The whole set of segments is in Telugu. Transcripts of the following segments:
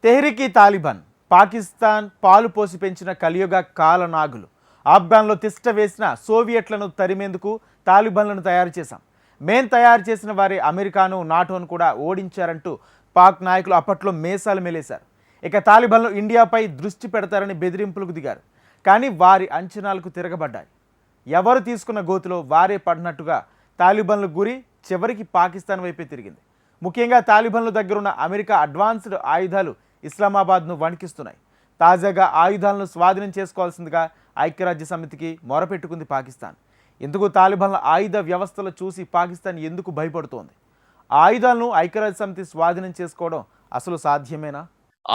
తెహ్రీకి తాలిబాన్ పాకిస్తాన్ పాలు పోసి పెంచిన కలియుగ కాలనాగులు. ఆఫ్ఘన్లో తిష్ట వేసిన సోవియట్లను తరిమేందుకు తాలిబాన్లను తయారు చేశాం. మేం తయారు చేసిన వారి అమెరికాను నాటోను కూడా ఓడించారంటూ పాక్ నాయకులు అప్పట్లో మేసాలు మెలేశారు. ఇక తాలిబాన్లు ఇండియాపై దృష్టి పెడతారని బెదిరింపులకు దిగారు. కానీ వారి అంచనాలకు తిరగబడ్డాయి. ఎవరు తీసుకున్న గోతులో వారే పడినట్టుగా తాలిబాన్ల గురి చివరికి పాకిస్తాన్ వైపే తిరిగింది. ముఖ్యంగా తాలిబాన్ల దగ్గరున్న అమెరికా అడ్వాన్స్డ్ ఆయుధాలు ఇస్లామాబాద్ను వణికిస్తున్నాయి. తాజాగా ఆయుధాలను స్వాధీనం చేసుకోవాల్సిందిగా ఐక్యరాజ్య సమితికి మొరపెట్టుకుంది పాకిస్తాన్. ఇందుకు తాలిబాన్ల ఆయుధ వ్యవస్థలు చూసి పాకిస్తాన్ ఎందుకు భయపడుతోంది? ఆయుధాలను ఐక్యరాజ్య సమితి స్వాధీనం చేసుకోవడం అసలు సాధ్యమేనా?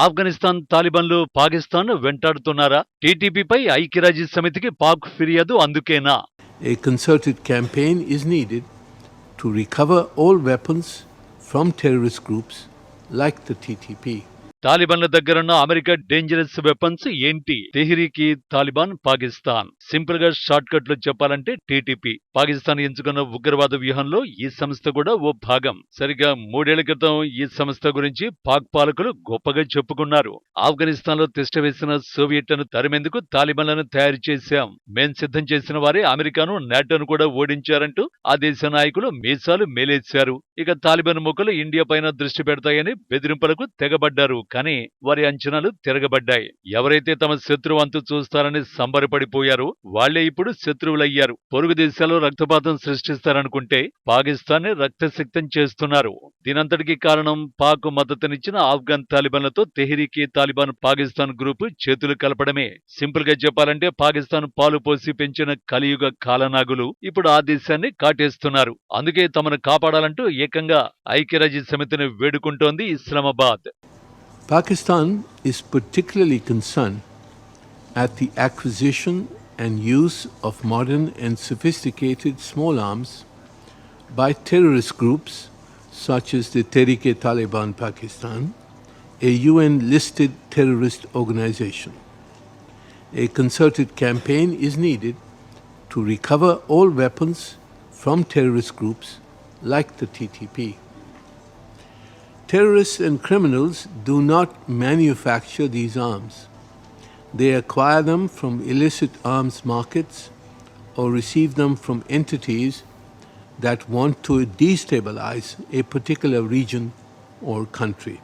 ఆఫ్ఘనిస్తాన్ తాలిబాన్లు పాకిస్తాన్ వెంటాడుతున్నారా? టీటీపీపై ఐక్యరాజ్య సమితికి పాక్ ఫిర్యాదు అందుకేనా? A concerted campaign is needed to recover all weapons from terrorist groups like the TTP. తాలిబాన్ల దగ్గరున్న అమెరికా డేంజరస్ వెపన్స్ ఏంటి? తెహ్రీకి తాలిబాన్ పాకిస్తాన్. సింపుల్ గా షార్ట్ కట్ లో చెప్పాలంటే టీటీపీ. పాకిస్తాన్ ఎంచుకున్న ఉగ్రవాద వ్యూహంలో ఈ సంస్థ కూడా ఓ భాగం. సరిగ్గా 3 ఏళ్ల క్రితం ఈ సంస్థ గురించి పాక్ పాలకులు గొప్పగా చెప్పుకున్నారు. ఆఫ్ఘనిస్తాన్ లో తిష్టవేసిన సోవియట్లను తరిమేందుకు తాలిబాన్లను తయారు చేశాం. మేం సిద్ధం చేసిన వారే అమెరికాను నాటోను కూడా ఓడించారంటూ ఆ దేశ నాయకులు మీసాలు మేలేశారు. ఇక తాలిబాన్ ముఖలు ఇండియా పైన దృష్టి పెడతాయని బెదిరింపులకు తెగబడ్డారు. కానీ వారి అంచనాలు తిరగబడ్డాయి. ఎవరైతే తమ శత్రువు అంతు చూస్తారని సంబరపడిపోయారో వాళ్లే ఇప్పుడు శత్రువులయ్యారు. పొరుగు దేశాల్లో రక్తపాతం సృష్టిస్తారనుకుంటే పాకిస్తాన్ని రక్తసిక్తం చేస్తున్నారు. దీనంతటికీ కారణం పాక్ మద్దతునిచ్చిన ఆఫ్ఘన్ తాలిబాన్లతో తెహ్రీకి తాలిబాన్ పాకిస్తాన్ గ్రూపు చేతులు కలపడమే. సింపుల్ గా చెప్పాలంటే పాకిస్తాన్ పాలు పోసి పెంచిన కలియుగ కాలనాగులు ఇప్పుడు ఆ దేశాన్ని కాటేస్తున్నారు. అందుకే తమను కాపాడాలంటూ ఏకంగా ఐక్యరాజ్య సమితిని వేడుకుంటోంది Islamabad. Pakistan is particularly concerned at the acquisition and use of modern and sophisticated small arms by terrorist groups such as the Tehreek-e-Taliban Pakistan, a UN-listed terrorist organization. A concerted campaign is needed to recover all weapons from terrorist groups like the TTP. Terrorists and criminals do not manufacture these arms. They acquire them from illicit arms markets or receive them from entities that want to destabilize a particular region or country.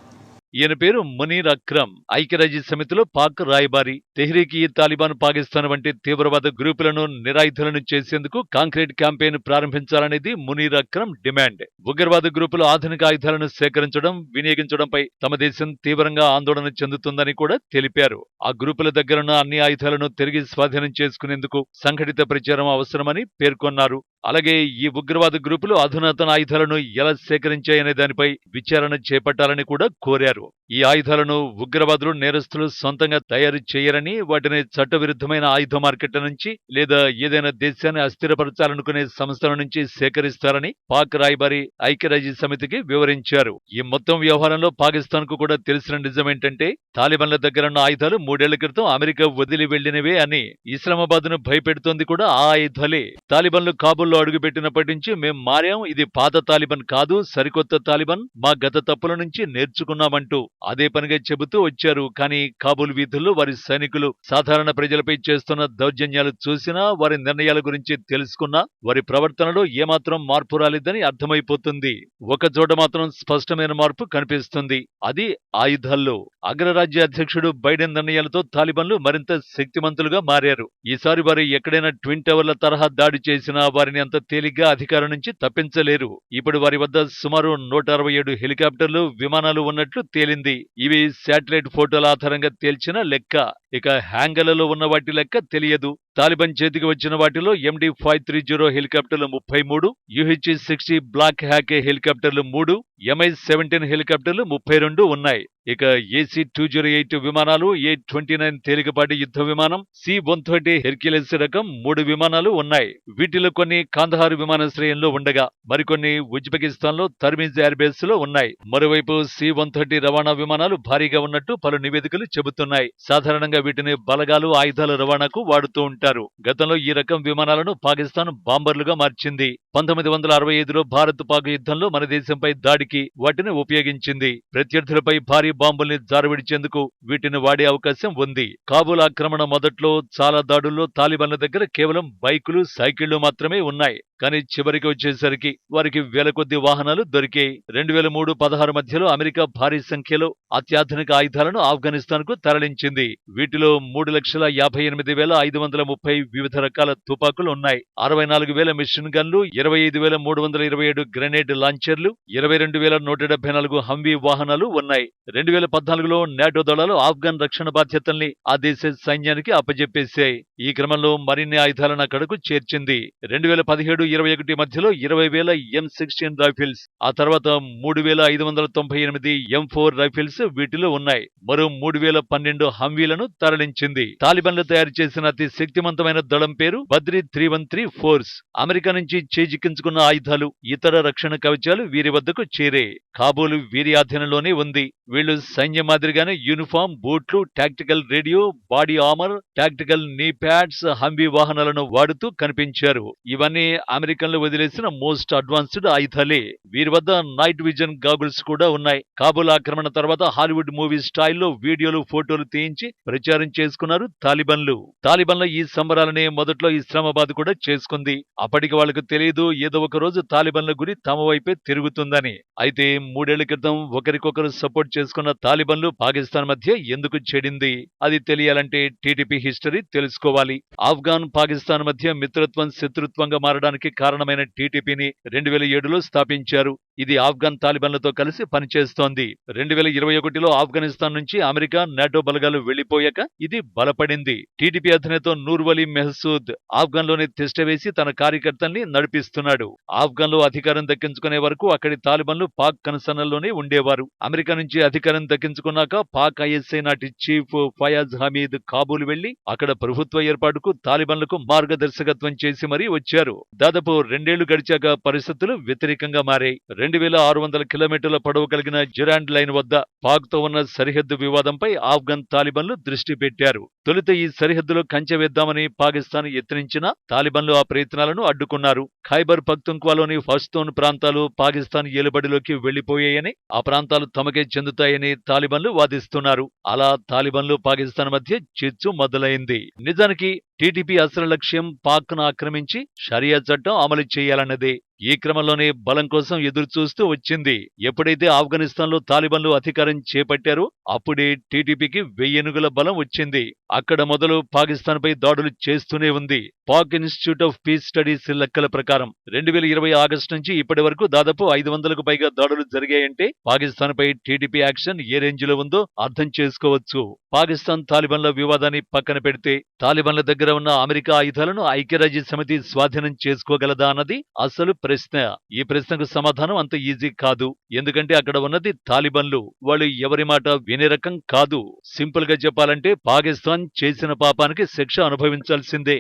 ఈయన పేరు మునీర్ అక్రమ్. ఐక్యరాజ్య సమితిలో పాక్ రాయబారి. తెహ్రీకి తాలిబాన్ పాకిస్తాన్ వంటి తీవ్రవాద గ్రూపులను నిరాయుధులను చేసేందుకు కాంక్రీట్ క్యాంపెయిన్ ప్రారంభించాలనేది మునీర్ అక్రమ్ డిమాండ్. ఉగ్రవాద గ్రూపులు ఆధునిక ఆయుధాలను సేకరించడం, వినియోగించడంపై తమ దేశం తీవ్రంగా ఆందోళన చెందుతుందని కూడా తెలిపారు. ఆ గ్రూపుల దగ్గరున్న అన్ని ఆయుధాలను తిరిగి స్వాధీనం చేసుకునేందుకు సంఘటిత ప్రచారం అవసరమని పేర్కొన్నారు. అలాగే ఈ ఉగ్రవాద గ్రూపులు అధునాతన ఆయుధాలను ఎలా సేకరించాయనే దానిపై విచారణ చేపట్టాలని కూడా కోరారు. ఈ ఆయుధాలను ఉగ్రవాదులు, నేరస్తులు సొంతంగా తయారు చేయరని, వాటిని చట్టవిరుద్ధమైన ఆయుధ మార్కెట్ల నుంచి లేదా ఏదైనా దేశాన్ని అస్థిరపరచాలనుకునే సంస్థల నుంచి సేకరిస్తారని పాక్ రాయబారి ఐక్యరాజ్య సమితికి వివరించారు. ఈ మొత్తం వ్యవహారంలో పాకిస్తాన్ కు కూడా తెలిసిన నిజమేంటంటే తాలిబాన్ల దగ్గరున్న ఆయుధాలు 3 ఏళ్ల క్రితం అమెరికా వదిలి వెళ్లినవే అని. ఇస్లామాబాద్ ను భయపెడుతోంది కూడా ఆ ఆయుధాలే. తాలిబాన్లు కాబూల్లో అడుగుపెట్టినప్పటి నుంచి మేం మారాం, ఇది పాత తాలిబాన్ కాదు, సరికొత్త తాలిబాన్, మా గత తప్పుల నుంచి నేర్చుకున్నామంటూ అదే పనిగా చెబుతూ వచ్చారు. కానీ కాబూల్ వీధుల్లో వారి సైనికులు సాధారణ ప్రజలపై చేస్తున్న దౌర్జన్యాలు చూసినా, వారి నిర్ణయాల గురించి తెలుసుకున్నా వారి ప్రవర్తనలో ఏమాత్రం మార్పు రాలేదని అర్థమైపోతుంది. ఒక చోట మాత్రం స్పష్టమైన మార్పు కనిపిస్తుంది. అది ఆయుధాల్లో. అగ్రరాజ్య అధ్యక్షుడు బైడెన్ నిర్ణయాలతో తాలిబాన్లు మరింత శక్తిమంతులుగా మారారు. ఈసారి వారు ఎక్కడైనా ట్విన్ టవర్ల తరహా దాడి చేసినా వారిని అంత తేలిగ్గా అధికారం నుంచి తప్పించలేరు. ఇప్పుడు వారి వద్ద సుమారు 167 హెలికాప్టర్లు, విమానాలు ఉన్నట్లు తేలింది. ఇవి శాటిలైట్ ఫోటోల ఆధారంగా తేల్చిన లెక్క. ఇక హ్యాంగర్లలో ఉన్న వాటి లెక్క తెలియదు. తాలిబాన్ చేతికి వచ్చిన వాటిలో MD-530 హెలికాప్టర్లు 33, UH-60 బ్లాక్ హ్యాక్ హెలికాప్టర్లు 3, MI-17 హెలికాప్టర్లు 32 ఉన్నాయి. ఇక AC-208 విమానాలు, A-29 తేలికపాటి యుద్ధ విమానం, C-130 హెర్క్యులెస్ రకం 3 విమానాలు ఉన్నాయి. వీటిలో కొన్ని కాందహార్ విమానాశ్రయంలో ఉండగా మరికొన్ని ఉజ్బెకిస్తాన్ లో తర్మీజ్ ఎయిర్ బేస్ లో ఉన్నాయి. మరోవైపు C-130 రవాణా విమానాలు భారీగా ఉన్నట్టు పలు నివేదికలు చెబుతున్నాయి. సాధారణంగా వీటిని బలగాలు, ఆయుధాల రవాణాకు వాడుతూ ఉంటారు. గతంలో ఈ రకం విమానాలను పాకిస్తాన్ బాంబర్లుగా మార్చింది. 1965లో భారత్ పాక్ యుద్ధంలో మన దేశంపై దాడికి వాటిని ఉపయోగించింది. ప్రత్యర్థులపై భారీ బాంబుల్ని జారవిడిచేందుకు వీటిని వాడే అవకాశం ఉంది. కాబూల్ ఆక్రమణ మొదట్లో చాలా దాడుల్లో తాలిబాన్ల దగ్గర కేవలం బైకులు, సైకిళ్లు మాత్రమే ఉన్నాయి. కానీ చివరికి వచ్చేసరికి వారికి వేల కొద్ది వాహనాలు దొరికాయి. 2003-16 మధ్యలో అమెరికా భారీ సంఖ్యలో అత్యాధునిక ఆయుధాలను ఆఫ్ఘనిస్తాన్ కు తరలించింది. వీటిలో 3,58,530 వివిధ రకాల తుపాకులు ఉన్నాయి. 64,000 మిషన్ గన్లు, 25,327 గ్రెనేడ్ లాంచర్లు, 22,174 హంవీ వాహనాలు ఉన్నాయి. 2014లో నాటో దళాలు ఆఫ్ఘన్ రక్షణ బాధ్యతల్ని ఆ దేశ సైన్యానికి అప్పజెప్పేశాయి. ఈ క్రమంలో మరిన్ని ఆయుధాలను అక్కడకు చేర్చింది. 2017-21 మధ్యలో 20,000 M16 రైఫిల్స్, ఆ తర్వాత 3,598 M4 రైఫిల్స్ వీటిలో ఉన్నాయి. మరో 3,012 హంవీలను తరలించింది. తాలిబాన్లు తయారు చేసిన అతి శక్తివంతమైన దళం పేరు బద్రి 313 ఫోర్స్. అమెరికా నుంచి చేజిక్కించుకున్న ఆయుధాలు, ఇతర రక్షణ కవచాలు వీరి వద్దకు చేరే. కాబూల్ వీరి ఆధీనంలోనే ఉంది. వీళ్లు సైన్యం మాదిరిగానే యూనిఫామ్, బూట్లు, tactical radio, body armour, tactical knee pads, Humvee వాహనాలను వాడుతూ కనిపించారు. ఇవన్నీ అమెరికన్లు వదిలేసిన మోస్ట్ అడ్వాన్స్డ్ ఆయుధాలే. వీరి వద్ద నైట్ విజన్ గాగుల్స్ కూడా ఉన్నాయి. కాబూల్ ఆక్రమణ తర్వాత హాలీవుడ్ మూవీ స్టైల్లో వీడియోలు, ఫోటోలు తీయించి ప్రచారం చేసుకున్నారు తాలిబాన్లు. తాలిబాన్ల ఈ సంబరాలనే మొదట్లో ఇస్లామాబాద్ కూడా చేసుకుంది. అప్పటికి వాళ్లకు తెలియదు ఏదో ఒక రోజు తాలిబాన్ల గురి తమ వైపే తిరుగుతుందని. అయితే 3 ఏళ్ల క్రితం ఒకరికొకరు సపోర్ట్ చేసుకున్న తాలిబాన్లు పాకిస్తాన్ మధ్య ఎందుకు చెడింది? అది తెలియాలంటే టీడీపీ హిస్టరీ తెలుసుకోవాలి. ఆఫ్ఘాన్, పాకిస్తాన్ మధ్య మిత్రత్వం శత్రుత్వంగా మారడానికి కారణమైన టీటీపీని 2007లో స్థాపించారు. ఇది ఆఫ్ఘన్ తాలిబాన్లతో కలిసి పనిచేస్తోంది. 2021లో ఆఫ్ఘనిస్తాన్ నుంచి అమెరికా, నాటో బలగాలు వెళ్లిపోయాక ఇది బలపడింది. టీడీపీ అధినేత నూర్ వలీ మెహసూద్ ఆఫ్ఘన్లోనే తిష్టవేసి తన కార్యకర్తల్ని నడిపిస్తున్నాడు. ఆఫ్ఘన్లో అధికారం దక్కించుకునే వరకు అక్కడి తాలిబాన్లు పాక్ కనుసన్నల్లోనే ఉండేవారు. అమెరికా నుంచి అధికారం దక్కించుకున్నాక పాక్ ఐఎస్ఐ నాటి చీఫ్ ఫయాజ్ హమీద్ కాబూల్ వెళ్లి అక్కడ ప్రభుత్వ ఏర్పాటుకు తాలిబాన్లకు మార్గదర్శకత్వం చేసి మరీ వచ్చారు. దాదాపు 2 ఏళ్లు గడిచాక పరిస్థితులు వ్యతిరేకంగా మారాయి. 2,600 కిలోమీటర్ల పొడవు కలిగిన జిరాండ్ లైన్ వద్ద పాక్ తో ఉన్న సరిహద్దు వివాదంపై ఆఫ్ఘన్ తాలిబాన్లు దృష్టి పెట్టారు. తొలుత ఈ సరిహద్దులో కంచె వేద్దామని పాకిస్తాన్ యత్నించినా తాలిబాన్లు ఆ ప్రయత్నాలను అడ్డుకున్నారు. ఖైబర్ పఖ్తుంఖ్వాలోని పష్తూన్ ప్రాంతాలు పాకిస్తాన్ ఏలుబడిలోకి వెళ్లిపోయాయని, ఆ ప్రాంతాలు తమకే చెందుతాయని తాలిబాన్లు వాదిస్తున్నారు. అలా తాలిబాన్లు పాకిస్తాన్ మధ్య చిచ్చు మొదలైంది. నిజానికి టీడీపీ అసలు లక్ష్యం పాక్ను ఆక్రమించి షరియా చట్టం అమలు చేయాలన్నదే. ఈ క్రమంలోనే బలం కోసం ఎదురుచూస్తూ వచ్చింది. ఎప్పుడైతే ఆఫ్ఘనిస్తాన్లో తాలిబాన్లు అధికారం చేపట్టారో అప్పుడే టీడీపీకి 1000 ఏనుగుల బలం వచ్చింది. అక్కడ మొదలు పాకిస్తాన్పై దాడులు చేస్తూనే ఉంది. Pak institute of piece studies లెక్కల ప్రకారం 2020 ఆగస్టు నుంచి ఇప్పటి వరకు దాదాపు 500కు పైగా దాడులు జరిగాయంటే పాకిస్తాన్పై టీడీపీ యాక్షన్ ఏ రేంజ్ లో ఉందో అర్థం చేసుకోవచ్చు. పాకిస్తాన్ తాలిబాన్ల వివాదాన్ని పక్కన పెడితే తాలిబాన్ల దగ్గర ఉన్న అమెరికా ఆయుధాలను ఐక్యరాజ్య సమితి స్వాధీనం చేసుకోగలదా అన్నది అసలు ప్రశ్న. ఈ ప్రశ్నకు సమాధానం అంత ఈజీ కాదు. ఎందుకంటే అక్కడ ఉన్నది తాలిబాన్లు. వాళ్ళు ఎవరి మాట వినే రకం కాదు. సింపుల్ గా చెప్పాలంటే పాకిస్తాన్ చేసిన పాపానికి శిక్ష అనుభవించాల్సిందే.